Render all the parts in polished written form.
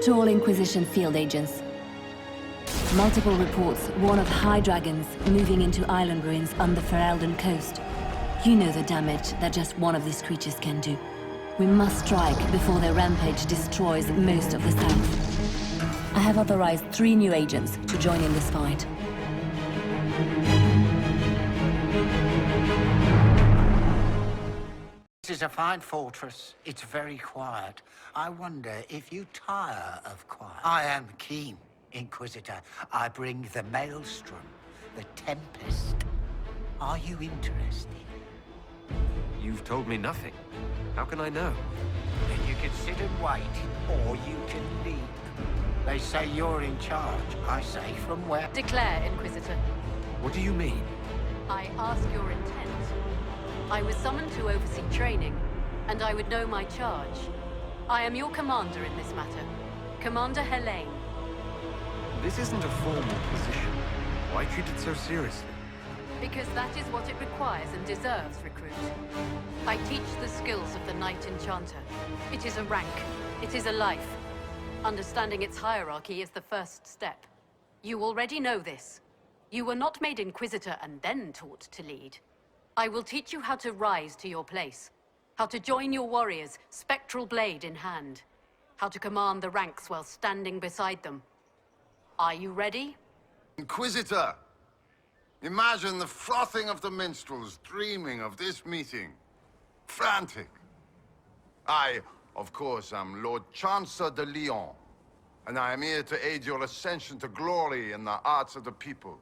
To all Inquisition field agents. Multiple reports warn of high dragons moving into island ruins on the Ferelden coast. You know the damage that just one of these creatures can do. We must strike before their rampage destroys most of the south. I have authorized 3 new agents to join in this fight. This is a fine fortress. It's very quiet. I wonder if you tire of quiet. I am keen, Inquisitor. I bring the Maelstrom, the Tempest. Are you interested? You've told me nothing. How can I know? Then you can sit and wait, or you can leave. They say you're in charge. I say from where? Declare, Inquisitor. What do you mean? I ask your intent. I was summoned to oversee training, and I would know my charge. I am your commander in this matter. Commander Helene. This isn't a formal position. Why treat it so seriously? Because that is what it requires and deserves, recruit. I teach the skills of the Knight Enchanter. It is a rank. It is a life. Understanding its hierarchy is the first step. You already know this. You were not made Inquisitor and then taught to lead. I will teach you how to rise to your place. How to join your warriors, spectral blade in hand. How to command the ranks while standing beside them. Are you ready? Inquisitor! Imagine the frothing of the minstrels dreaming of this meeting. Frantic. I, of course, am Lord Chancellor de Lyon, and I am here to aid your ascension to glory in the hearts of the people.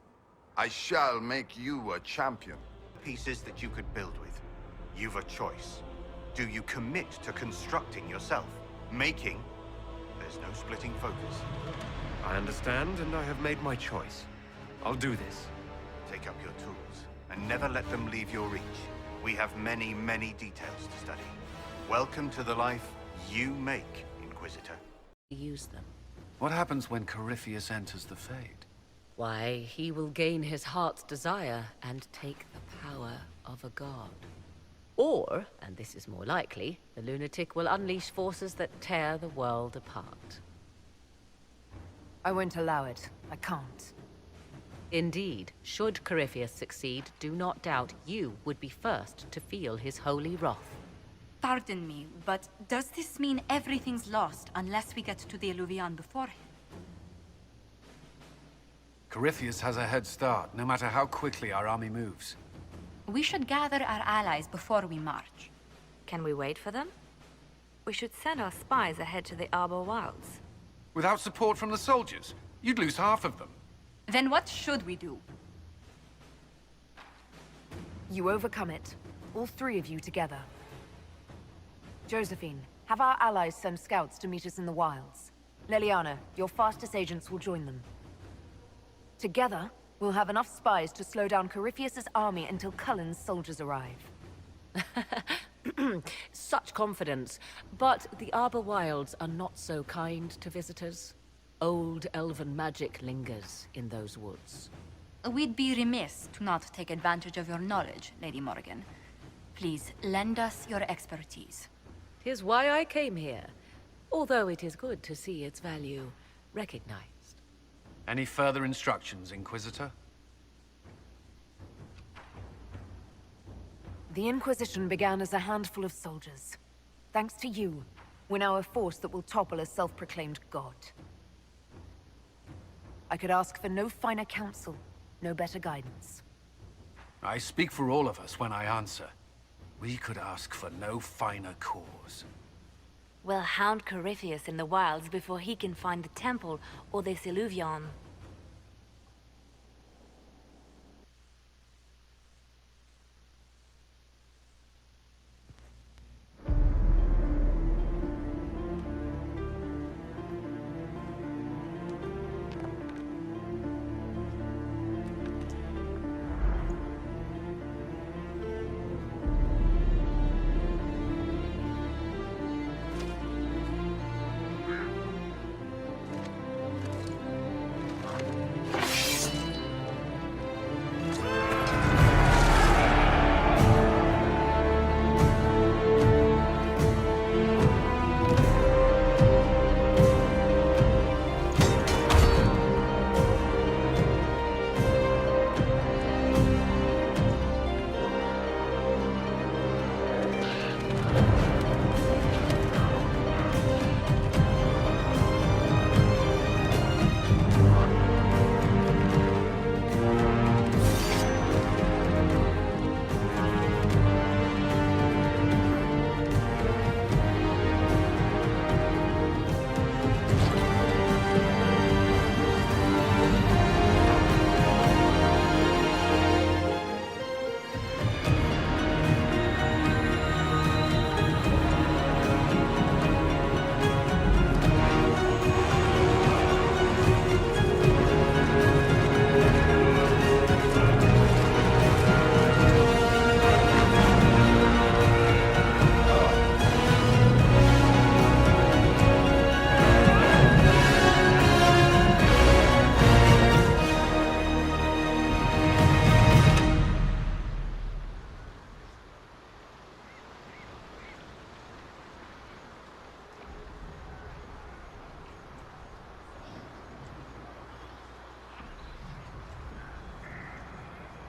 I shall make you a champion. Pieces that you could build with. You've a choice. Do you commit to constructing yourself? Making? There's no splitting focus. I understand, and I have made my choice. I'll do this. Take up your tools, and never let them leave your reach. We have many, many details to study. Welcome to the life you make, Inquisitor. Use them. What happens when Corypheus enters the Fade? Why, he will gain his heart's desire and take the power of a god. Or, and this is more likely, the lunatic will unleash forces that tear the world apart. I won't allow it. I can't. Indeed, should Corypheus succeed, do not doubt you would be first to feel his holy wrath. Pardon me, but does this mean everything's lost unless we get to the Eluvian before him? Corypheus has a head start, no matter how quickly our army moves. We should gather our allies before we march. Can we wait for them? We should send our spies ahead to the Arbor Wilds. Without support from the soldiers, you'd lose half of them. Then what should we do? You overcome it. All 3 of you together. Josephine, have our allies send scouts to meet us in the wilds. Leliana, your fastest agents will join them. Together, we'll have enough spies to slow down Corypheus' army until Cullen's soldiers arrive. Such confidence. But the Arbor Wilds are not so kind to visitors. Old elven magic lingers in those woods. We'd be remiss to not take advantage of your knowledge, Lady Morrigan. Please, lend us your expertise. 'Tis why I came here, although it is good to see its value recognized. Any further instructions, Inquisitor? The Inquisition began as a handful of soldiers. Thanks to you, we're now a force that will topple a self-proclaimed god. I could ask for no finer counsel, no better guidance. I speak for all of us when I answer. We could ask for no finer cause. We'll hound Corypheus in the wilds before he can find the temple or this Eluvian.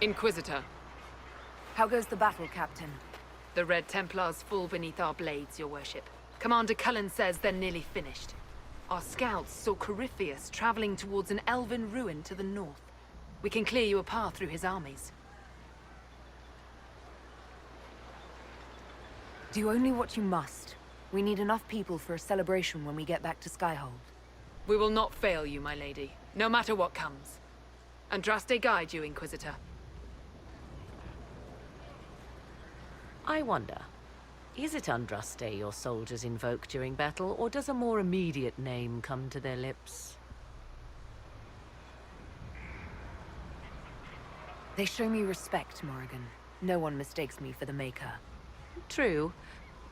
Inquisitor, How goes the battle, Captain? the Red Templars fall beneath our blades, your worship. Commander Cullen says they're nearly finished. Our scouts saw Corypheus traveling towards an elven ruin to the north. We can clear you a path through his armies. Do only what you must. We need enough people for a celebration when we get back to Skyhold. We will not fail you, my lady, no matter what comes. Andraste guide you, Inquisitor. I wonder, is it Andraste your soldiers invoke during battle, or does a more immediate name come to their lips? They show me respect, Morrigan. No one mistakes me for the Maker. True.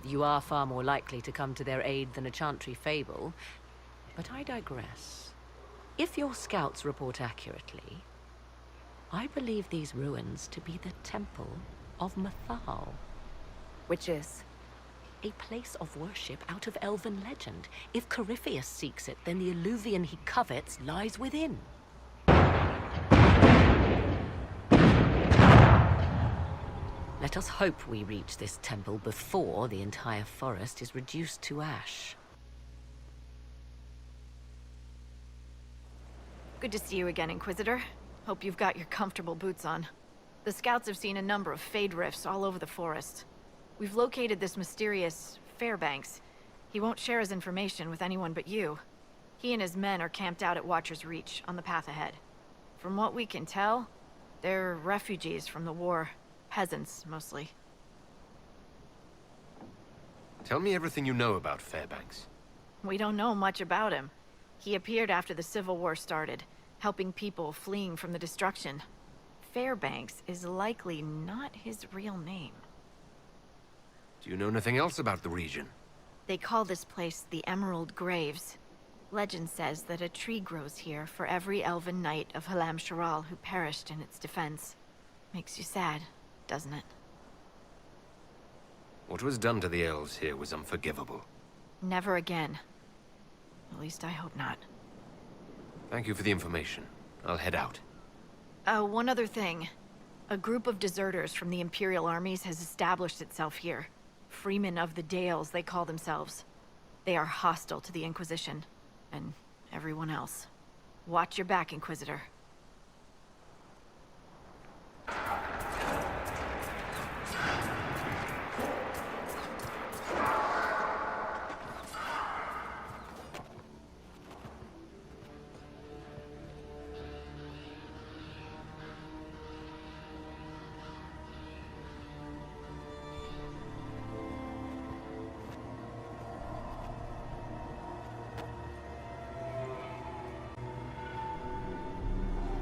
You are far more likely to come to their aid than a chantry fable. But I digress. If your scouts report accurately, I believe these ruins to be the Temple of Mathal. Which is? A place of worship out of elven legend. If Corypheus seeks it, then the Illuvian he covets lies within. Let us hope we reach this temple before the entire forest is reduced to ash. Good to see you again, Inquisitor. Hope you've got your comfortable boots on. The scouts have seen a number of Fade rifts all over the forest. We've located this mysterious Fairbanks. He won't share his information with anyone but you. He and his men are camped out at Watcher's Reach, on the path ahead. From what we can tell, they're refugees from the war. Peasants, mostly. Tell me everything you know about Fairbanks. We don't know much about him. He appeared after the Civil War started, helping people fleeing from the destruction. Fairbanks is likely not his real name. Do you know anything else about the region? They call this place the Emerald Graves. Legend says that a tree grows here for every elven knight of Halam Sharal who perished in its defense. Makes you sad, doesn't it? What was done to the elves here was unforgivable. Never again. At least I hope not. Thank you for the information. I'll head out. One other thing. A group of deserters from the Imperial armies has established itself here. Freemen of the Dales, they call themselves. They are hostile to the Inquisition, and everyone else. Watch your back, Inquisitor.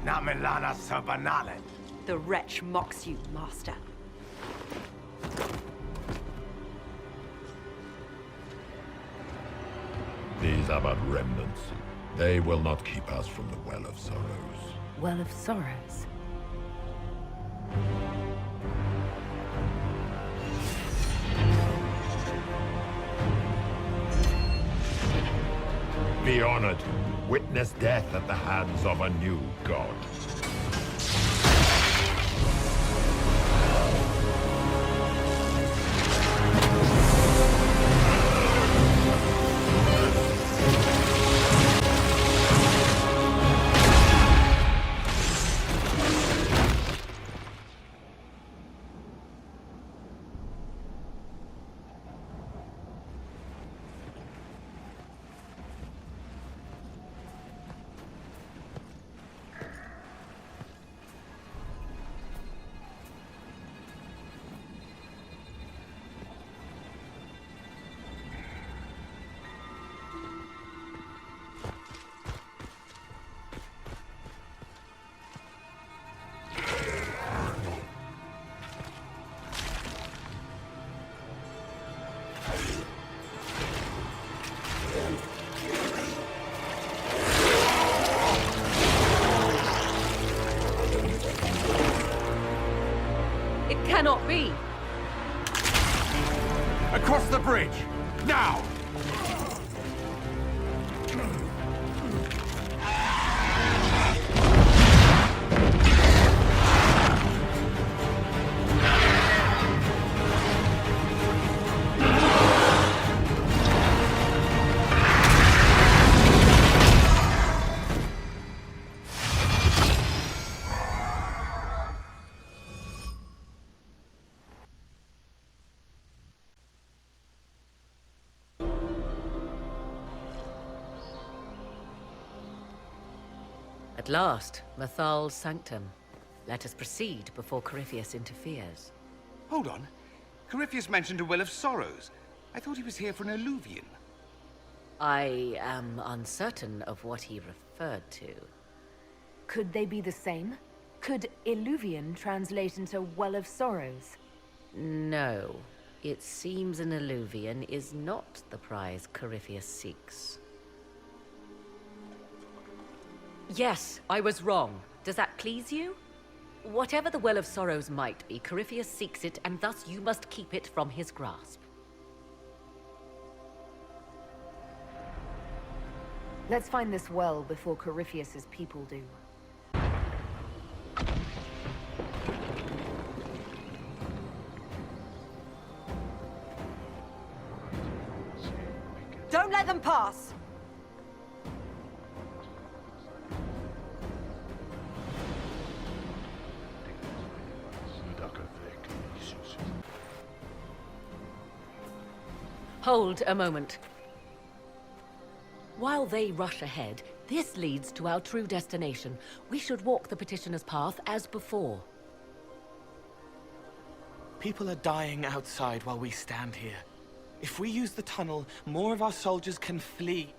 Namilana Sabanalet. The wretch mocks you, Master. These are but remnants. They will not keep us from the Well of Sorrows. Well of Sorrows? Be honored. Witness death at the hands of a new god. Cannot be! Across the bridge! Now! At last, Mathal's sanctum. Let us proceed before Corypheus interferes. Hold on. Corypheus mentioned a Well of Sorrows. I thought he was here for an alluvion. I am uncertain of what he referred to. Could they be the same? Could Illuvian translate into Well of Sorrows? No. It seems an alluvion is not the prize Corypheus seeks. Yes, I was wrong. Does that please you? Whatever the Well of Sorrows might be, Corypheus seeks it, and thus you must keep it from his grasp. Let's find this well before Corypheus's people do. Don't let them pass! Hold a moment. While they rush ahead, this leads to our true destination. We should walk the petitioner's path as before. People are dying outside while we stand here. If we use the tunnel, more of our soldiers can flee.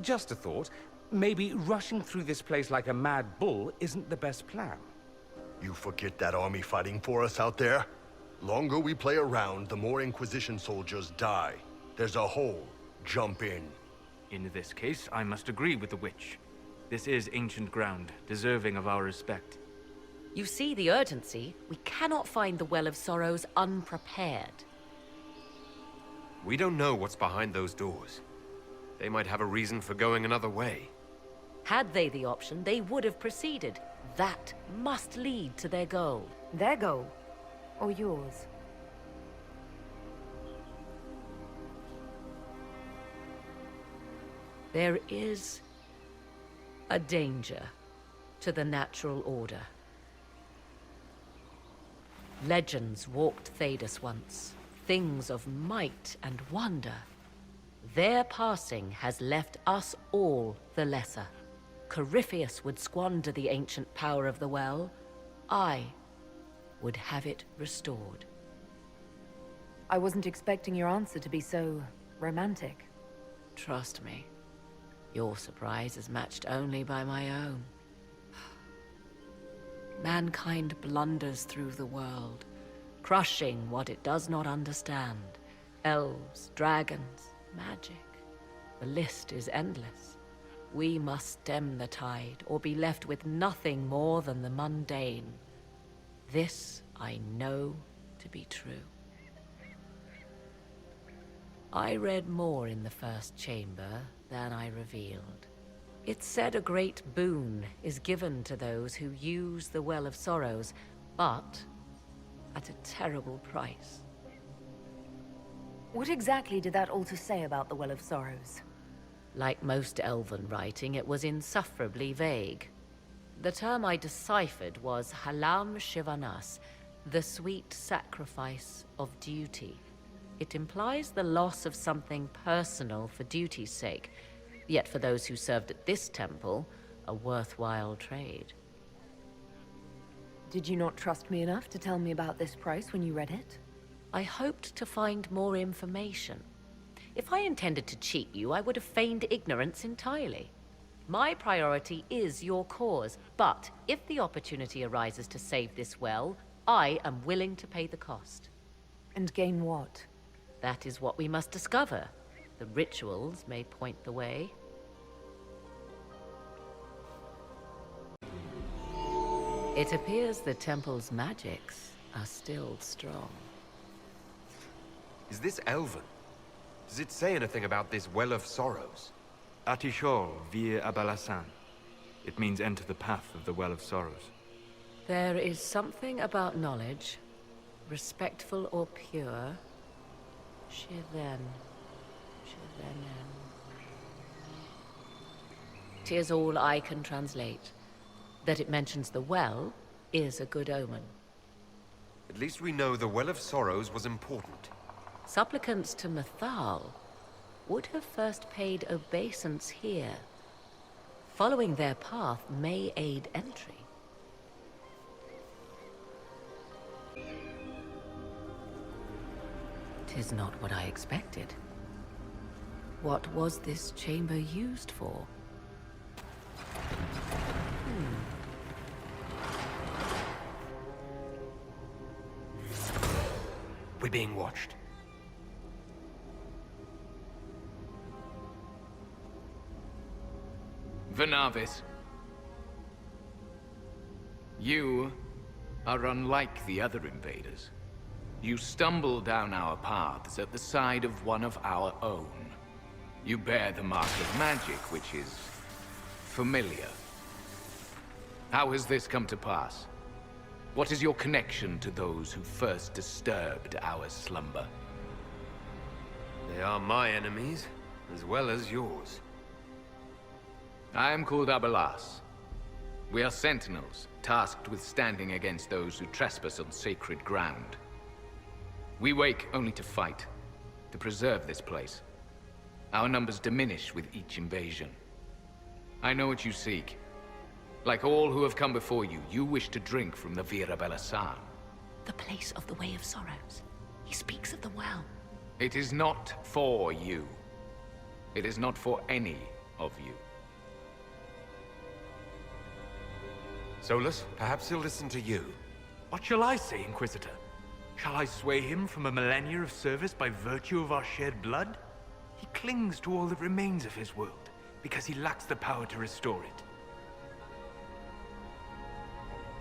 Just a thought. Maybe rushing through this place like a mad bull isn't the best plan. You forget that army fighting for us out there? Longer we play around, the more Inquisition soldiers die. There's a hole. Jump in. In this case, I must agree with the witch. This is ancient ground, deserving of our respect. You see the urgency? We cannot find the Well of Sorrows unprepared. We don't know what's behind those doors. They might have a reason for going another way. Had they the option, they would have proceeded. That must lead to their goal. Their goal? Or yours? There is a danger to the natural order. Legends walked Thedas once, things of might and wonder. Their passing has left us all the lesser. Corypheus would squander the ancient power of the well. I would have it restored. I wasn't expecting your answer to be so romantic. Trust me, your surprise is matched only by my own. Mankind blunders through the world, crushing what it does not understand. Elves, dragons, magic. The list is endless. We must stem the tide, or be left with nothing more than the mundane. This I know to be true. I read more in the first chamber than I revealed. It said a great boon is given to those who use the Well of Sorrows, but at a terrible price. What exactly did that altar say about the Well of Sorrows? Like most Elven writing, it was insufferably vague. The term I deciphered was Halam Shivanas, the sweet sacrifice of duty. It implies the loss of something personal for duty's sake, yet for those who served at this temple, a worthwhile trade. Did you not trust me enough to tell me about this price when you read it? I hoped to find more information. If I intended to cheat you, I would have feigned ignorance entirely. My priority is your cause, but if the opportunity arises to save this well, I am willing to pay the cost. And gain what? That is what we must discover. The rituals may point the way. It appears the temple's magics are still strong. Is this Elven? Does it say anything about this Well of Sorrows? Atishol vir Abalasan. It means enter the path of the Well of Sorrows. There is something about knowledge, respectful or pure. Shiven. Shivenen. 'Tis all I can translate. That it mentions the well is a good omen. At least we know the Well of Sorrows was important. Supplicants to Mathal would have first paid obeisance here. Following their path may aid entry. Tis not what I expected. What was this chamber used for? We're being watched. Venavis, you are unlike the other invaders. You stumble down our paths at the side of one of our own. You bear the mark of magic, which is familiar. How has this come to pass? What is your connection to those who first disturbed our slumber? They are my enemies, as well as yours. I am called Abelas. We are sentinels, tasked with standing against those who trespass on sacred ground. We wake only to fight, to preserve this place. Our numbers diminish with each invasion. I know what you seek. Like all who have come before you, you wish to drink from the Vira Belasan. The place of the Way of Sorrows. He speaks of the well. It is not for you. It is not for any of you. Solus, perhaps he'll listen to you. What shall I say, Inquisitor? Shall I sway him from a millennia of service by virtue of our shared blood? He clings to all that remains of his world, because he lacks the power to restore it.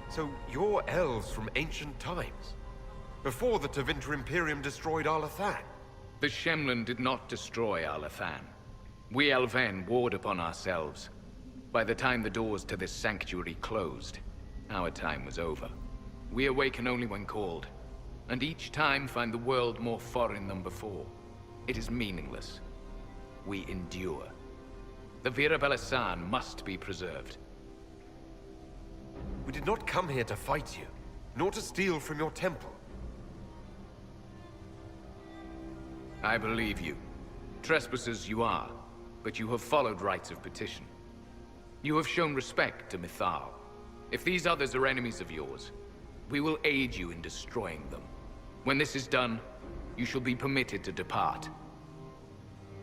So you're elves from ancient times? Before the Tevinter Imperium destroyed Arlathan? The Shemlin did not destroy Arlathan. We Elven warred upon ourselves. By the time the doors to this sanctuary closed, our time was over. We awaken only when called, and each time find the world more foreign than before. It is meaningless. We endure. The Vira Belasan must be preserved. We did not come here to fight you, nor to steal from your temple. I believe you. Trespassers you are, but you have followed rites of petition. You have shown respect to Mythal. If these others are enemies of yours, we will aid you in destroying them. When this is done, you shall be permitted to depart.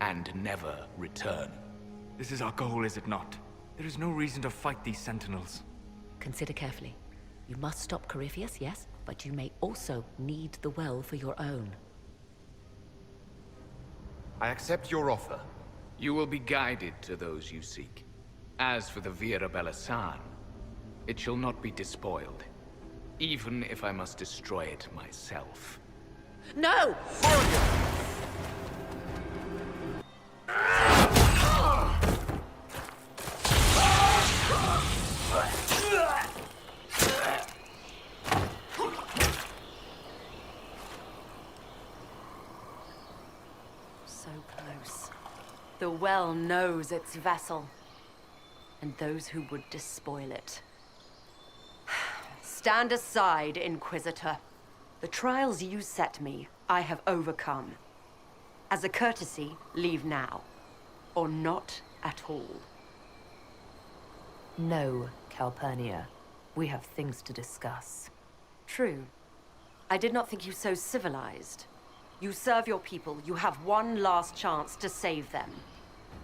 And never return. This is our goal, is it not? There is no reason to fight these sentinels. Consider carefully. You must stop Corypheus, yes, but you may also need the well for your own. I accept your offer. You will be guided to those you seek. As for the Vira Belasan, it shall not be despoiled, even if I must destroy it myself. No! So close. The well knows its vessel, and those who would despoil it. Stand aside, Inquisitor. The trials you set me, I have overcome. As a courtesy, leave now. Or not at all. No, Calpurnia. We have things to discuss. True. I did not think you so civilized. You serve your people. You have one last chance to save them.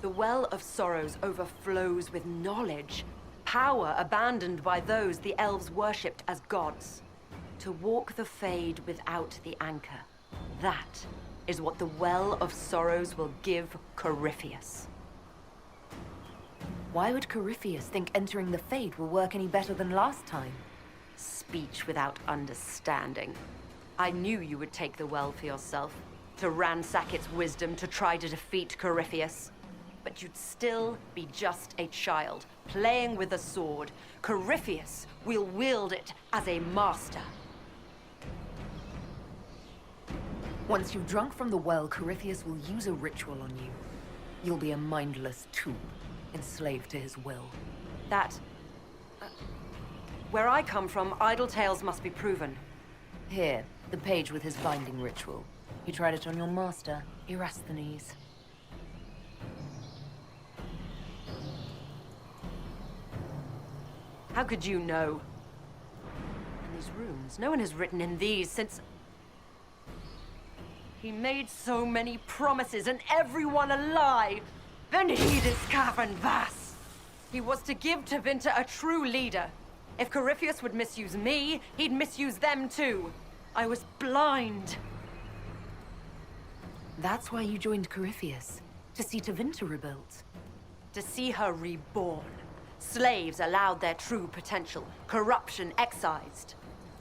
The Well of Sorrows overflows with knowledge. Power abandoned by those the elves worshipped as gods. To walk the Fade without the anchor. That is what the Well of Sorrows will give Corypheus. Why would Corypheus think entering the Fade will work any better than last time? Speech without understanding. I knew you would take the well for yourself, to ransack its wisdom, to try to defeat Corypheus. But you'd still be just a child, playing with a sword. Corypheus will wield it as a master. Once you've drunk from the well, Corypheus will use a ritual on you. You'll be a mindless tool, enslaved to his will. That... where I come from, idle tales must be proven. Here, the page with his binding ritual. You tried it on your master, Erasthenes. How could you know? And these runes, no one has written in these since... He made so many promises, and everyone a lie. Then he discovered Vas. He was to give Tevinter a true leader. If Corypheus would misuse me, he'd misuse them too. I was blind. That's why you joined Corypheus. To see Tevinter rebuilt. To see her reborn. Slaves allowed their true potential. Corruption excised.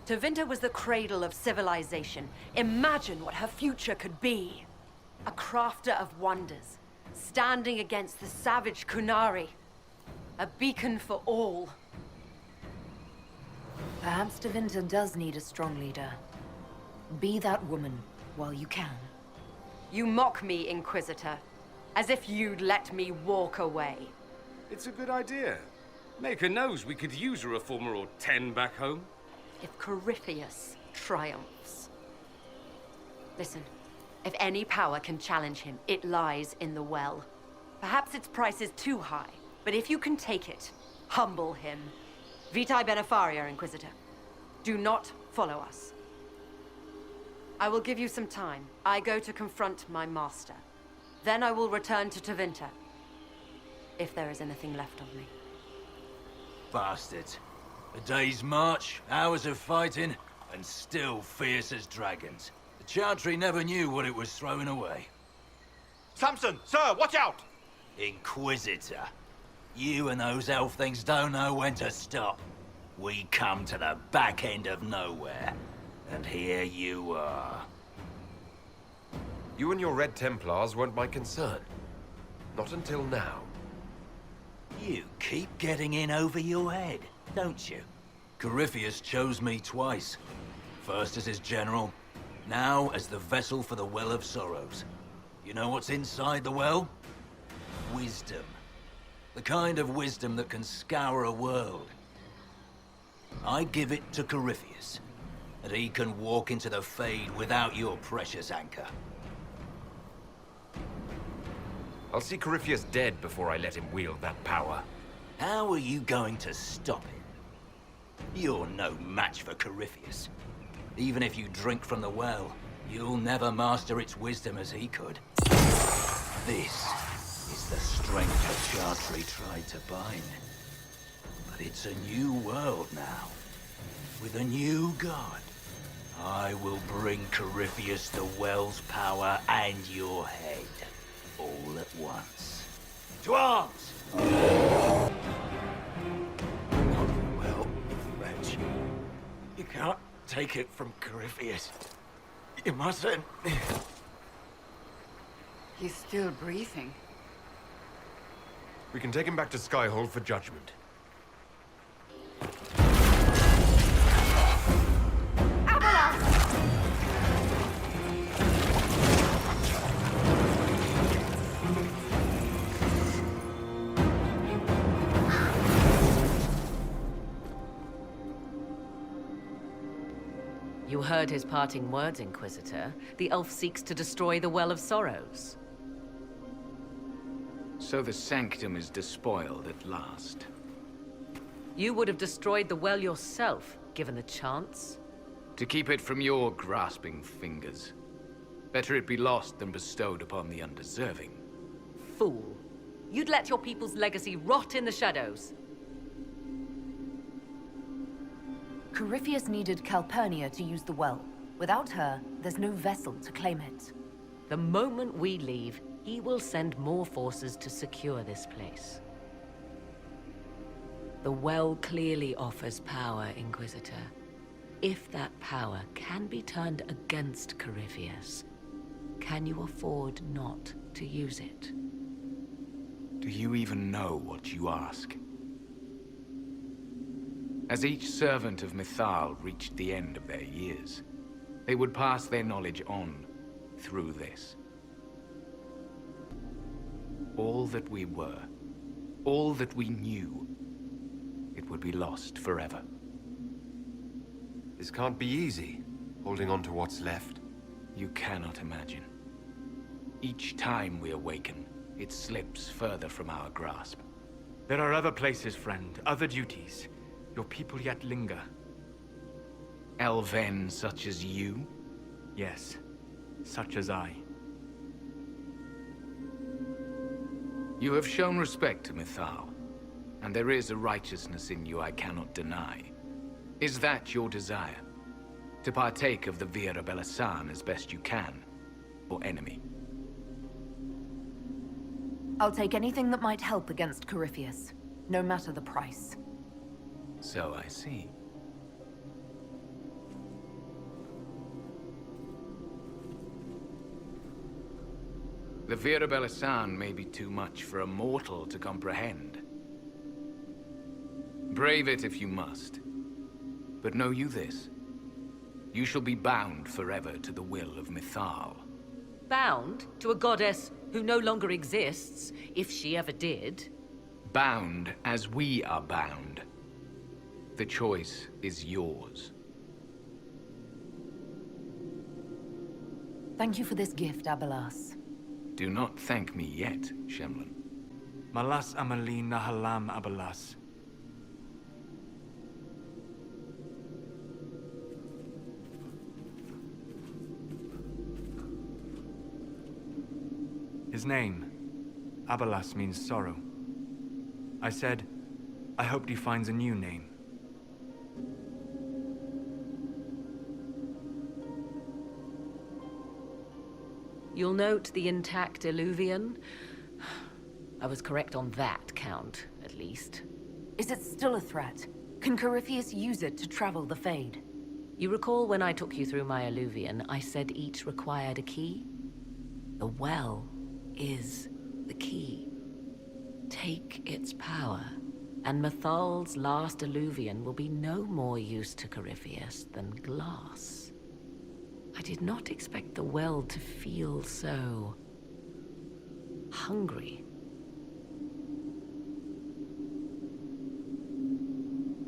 Tevinter was the cradle of civilization. Imagine what her future could be. A crafter of wonders. Standing against the savage Kunari. A beacon for all. Perhaps Tevinter does need a strong leader. Be that woman while you can. You mock me, Inquisitor. As if you'd let me walk away. It's a good idea. Maker knows we could use a reformer or 10 back home. If Corypheus triumphs. Listen, if any power can challenge him, it lies in the well. Perhaps its price is too high, but if you can take it, humble him. Vitae Benefaria, Inquisitor. Do not follow us. I will give you some time. I go to confront my master. Then I will return to Tevinter. If there is anything left of me. Bastards. A day's march, hours of fighting, and still fierce as dragons. The Chantry never knew what it was throwing away. Samson, sir, watch out! Inquisitor. You and those elf things don't know when to stop. We come to the back end of nowhere. And here you are. You and your Red Templars weren't my concern. Not until now. You keep getting in over your head, don't you? Corypheus chose me twice. First as his general, now as the vessel for the Well of Sorrows. You know what's inside the well? Wisdom. The kind of wisdom that can scour a world. I give it to Corypheus, and he can walk into the Fade without your precious anchor. I'll see Corypheus dead before I let him wield that power. How are you going to stop him? You're no match for Corypheus. Even if you drink from the well, you'll never master its wisdom as he could. This is the strength the Chantry tried to bind. But it's a new world now, with a new god. I will bring Corypheus the well's power and your head, all at once. To arms! Well, wretch, you can't take it from Corypheus. You mustn't. He's still breathing. We can take him back to Skyhold for judgment. You heard his parting words, Inquisitor. The elf seeks to destroy the Well of Sorrows. So the Sanctum is despoiled at last. You would have destroyed the well yourself, given the chance. To keep it from your grasping fingers. Better it be lost than bestowed upon the undeserving. Fool. You'd let your people's legacy rot in the shadows. Corypheus needed Calpurnia to use the well. Without her, there's no vessel to claim it. The moment we leave, he will send more forces to secure this place. The well clearly offers power, Inquisitor. If that power can be turned against Corypheus, can you afford not to use it? Do you even know what you ask? As each servant of Mythal reached the end of their years, they would pass their knowledge on through this. All that we were, all that we knew, it would be lost forever. This can't be easy, holding on to what's left. You cannot imagine. Each time we awaken, it slips further from our grasp. There are other places, friend, other duties. Your people yet linger. Elven such as you? Yes, such as I. You have shown respect to Mythal, and there is a righteousness in you I cannot deny. Is that your desire? To partake of the Vira Belasan as best you can, or enemy? I'll take anything that might help against Corypheus, no matter the price. So I see. The Vira Belasan may be too much for a mortal to comprehend. Brave it if you must. But know you this. You shall be bound forever to the will of Mythal. Bound to a goddess who no longer exists, if she ever did. Bound as we are bound. The choice is yours. Thank you for this gift, Abelas. Do not thank me yet, Shemlin. Malas Amali Nahalam Abelas. His name, Abelas, means sorrow. I said, I hoped he finds a new name. You'll note the intact Illuvian. I was correct on that count, at least. Is it still a threat? Can Corypheus use it to travel the Fade? You recall when I took you through my Illuvian, I said each required a key? The well is the key. Take its power, and Mythal's last Illuvian will be no more use to Corypheus than glass. I did not expect the well to feel so hungry.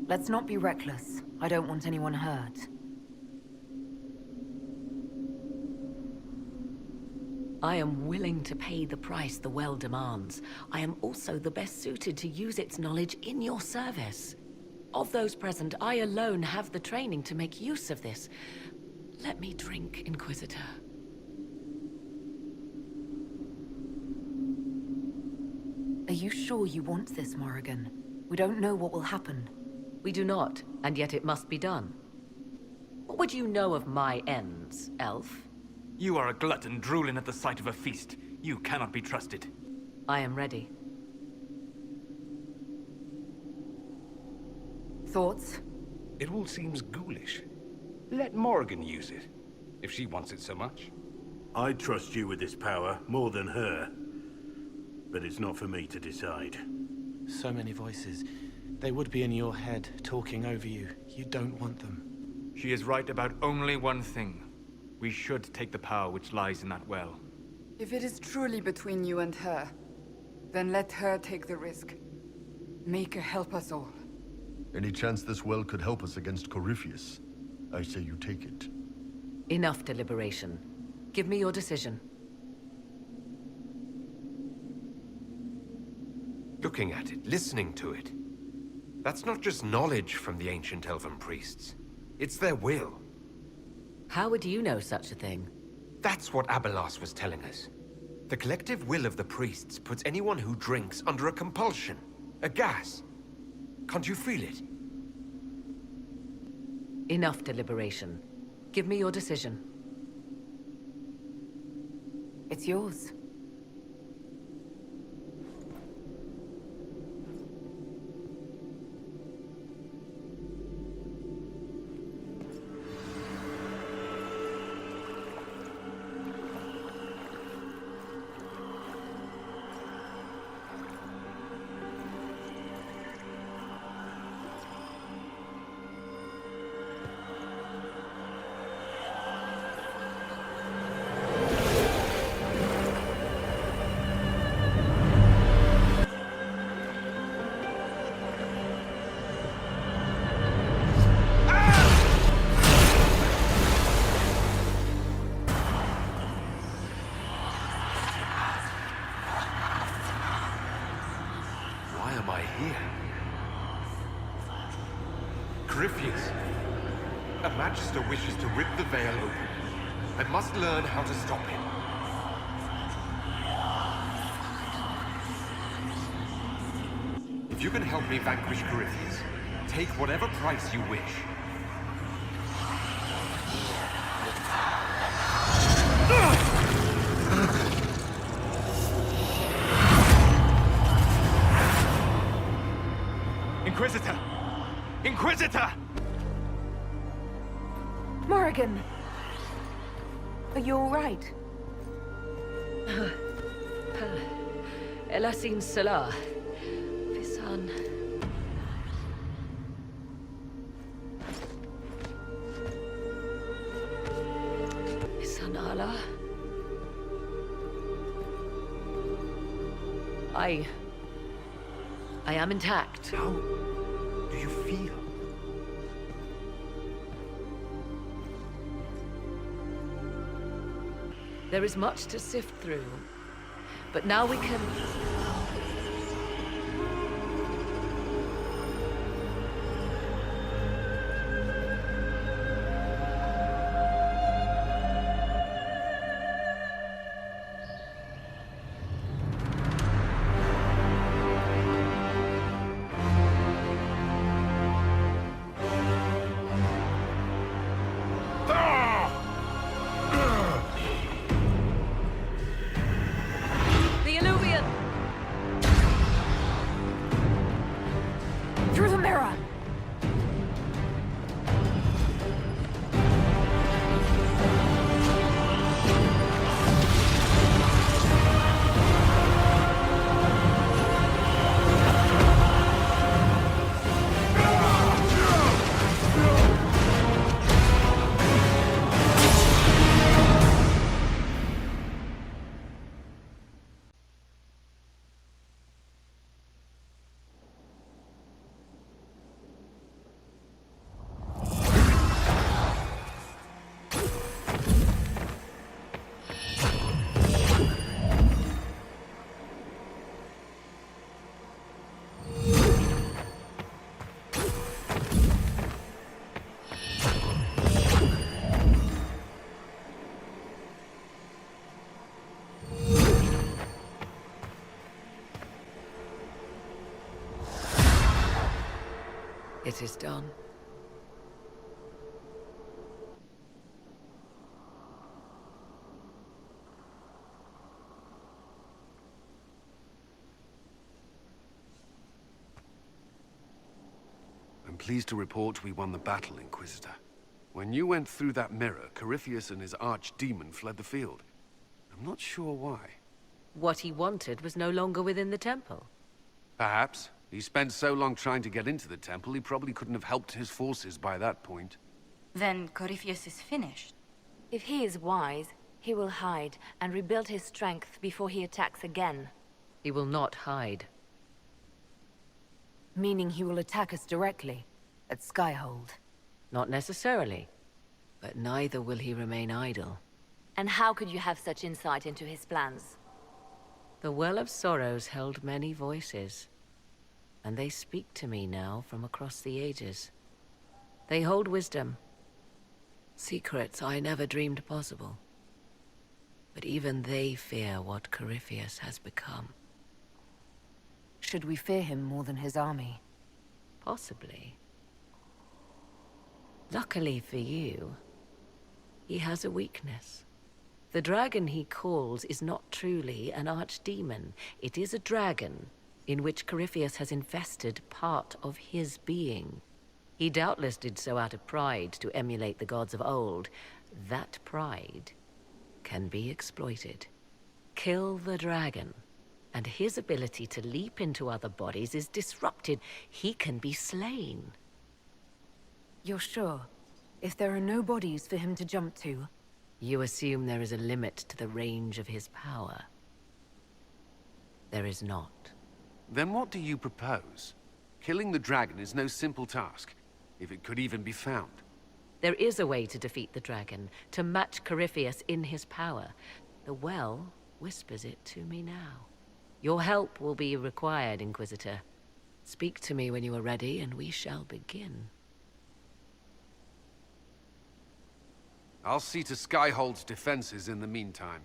Let's not be reckless. I don't want anyone hurt. I am willing to pay the price the well demands. I am also the best suited to use its knowledge in your service. Of those present, I alone have the training to make use of this. Let me drink, Inquisitor. Are you sure you want this, Morrigan? We don't know what will happen. We do not, and yet it must be done. What would you know of my ends, elf? You are a glutton drooling at the sight of a feast. You cannot be trusted. I am ready. Thoughts? It all seems ghoulish. Let Morrigan use it, if she wants it so much. I trust you with this power more than her. But it's not for me to decide. So many voices. They would be in your head, talking over you. You don't want them. She is right about only one thing. We should take the power which lies in that well. If it is truly between you and her, then let her take the risk. Make her help us all. Any chance this well could help us against Corypheus? I say you take it. Enough deliberation. Give me your decision. Looking at it, listening to it. That's not just knowledge from the ancient elven priests. It's their will. How would you know such a thing? That's what Abelas was telling us. The collective will of the priests puts anyone who drinks under a compulsion. A gas. Can't you feel it? Enough deliberation. Give me your decision. It's yours. Corypheus! A Magister wishes to rip the veil open. I must learn how to stop him. If you can help me vanquish Corypheus, take whatever price you wish. Inquisitor! Inquisitor! Morrigan! Are you all right? Elasin Salah. Fisan. Fisan Allah. I am intact. How do you feel? There is much to sift through, but now we can... Through the mirror! It is done. I'm pleased to report we won the battle, Inquisitor. When you went through that mirror, Corypheus and his archdemon fled the field. I'm not sure why. What he wanted was no longer within the temple. Perhaps. He spent so long trying to get into the temple, he probably couldn't have helped his forces by that point. Then Corypheus is finished. If he is wise, he will hide and rebuild his strength before he attacks again. He will not hide. Meaning he will attack us directly, at Skyhold. Not necessarily. But neither will he remain idle. And how could you have such insight into his plans? The Well of Sorrows held many voices. And they speak to me now from across the ages. They hold wisdom. Secrets I never dreamed possible. But even they fear what Corypheus has become. Should we fear him more than his army? Possibly. Luckily for you, he has a weakness. The dragon he calls is not truly an archdemon. It is a dragon in which Corypheus has invested part of his being. He doubtless did so out of pride to emulate the gods of old. That pride can be exploited. Kill the dragon, and his ability to leap into other bodies is disrupted. He can be slain. You're sure? If there are no bodies for him to jump to? You assume there is a limit to the range of his power. There is not. Then what do you propose? Killing the dragon is no simple task, if it could even be found. There is a way to defeat the dragon, to match Corypheus in his power. The well whispers it to me now. Your help will be required, Inquisitor. Speak to me when you are ready, and we shall begin. I'll see to Skyhold's defenses in the meantime.